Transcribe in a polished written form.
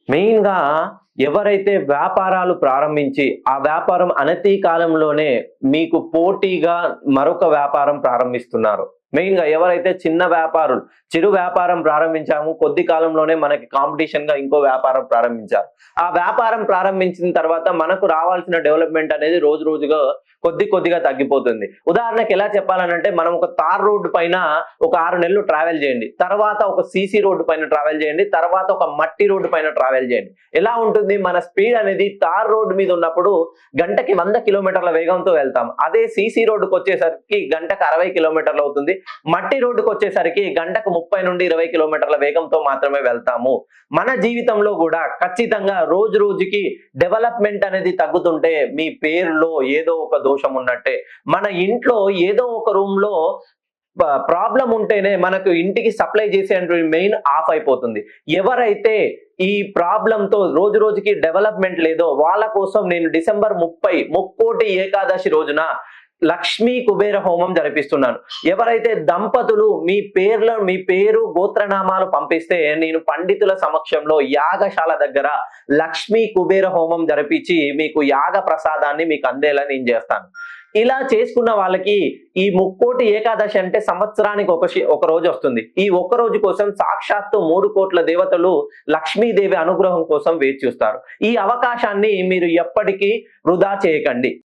మెయిన్‌గా ఎవరైతే వ్యాపారాలు ప్రారంభించి, ఆ వ్యాపారం అనతి కాలంలోనే మీకు పోటీగా మరొక వ్యాపారం ప్రారంభిస్తున్నారో, మెయిన్‌గా ఎవరైతే చిన్న వ్యాపారులు, చిరు వ్యాపారం ప్రారంభించాము, కొద్ది కాలంలోనే మనకి కాంపిటీషన్‌గా ఇంకో వ్యాపారం ప్రారంభించారు. ఆ వ్యాపారం ప్రారంభించిన తర్వాత మనకు రావాల్సిన డెవలప్‌మెంట్ అనేది రోజు రోజుగా కొద్దిగా తగ్గిపోతుంది. ఉదాహరణకి ఎలా చెప్పాలనంటే, మనం ఒక తార్ రోడ్డు పైన ఒక 6 నెలలు ట్రావెల్ చేయండి. తర్వాత ఒక సీసీ రోడ్డు పైన ట్రావెల్ చేయండి. తర్వాత ఒక మట్టి రోడ్డు పైన ట్రావెల్ చేయండి. ఎలా ఉంటుంది? మన స్పీడ్ అనేది తార్ రోడ్డు మీద ఉన్నప్పుడు గంటకి 100 కిలోమీటర్ల వేగంతో వెళ్తాం. అదే సీసీ రోడ్డుకొచ్చేసరికి గంటకు 60 కిలోమీటర్లు అవుతుంది. మట్టి రోడ్డుకొచ్చేసరికి గంటకు 30 నుండి 20 కిలోమీటర్ల వేగంతో మాత్రమే వెళ్తాము. మన జీవితంలో కూడా ఖచ్చితంగా రోజు రోజుకి డెవలప్‌మెంట్ అనేది తగ్గుతుంటే మీ పేరులో ఏదో ఒక దోషం ఉన్నట్టే. మన ఇంట్లో ఏదో ఒక రూమ్‌లో ప్రాబ్లమ్ ఉంటేనే మనకు ఇంటికి సప్లై చేసేటువంటి మెయిన్ ఆఫ్ అయిపోతుంది. ఎవరైతే ఈ ప్రాబ్లమ్‌తో రోజు రోజుకి డెవలప్‌మెంట్ లేదో వాళ్ళ కోసం నేను డిసెంబర్ 30 ముక్కోటి ఏకాదశి రోజున లక్ష్మీ కుబేర హోమం జరిపిస్తున్నాను. ఎవరైతే దంపతులు మీ పేరు గోత్రనామాలు పంపిస్తే నేను పండితుల సమక్షంలో యాగశాల దగ్గర లక్ష్మీ కుబేర హోమం జరిపించి మీకు యాగ ప్రసాదాన్ని మీకు అందేలా నేను చేస్తాను. ఇలా చేసుకున్న వాళ్ళకి ఈ ముక్కోటి ఏకాదశి అంటే సంవత్సరానికి ఒక రోజు వస్తుంది. ఈ ఒక్క రోజు కోసం సాక్షాత్తు 3 కోట్ల దేవతలు లక్ష్మీదేవి అనుగ్రహం కోసం వేచి చూస్తారు. ఈ అవకాశాన్ని మీరు ఎప్పటికీ వృధా చేయకండి.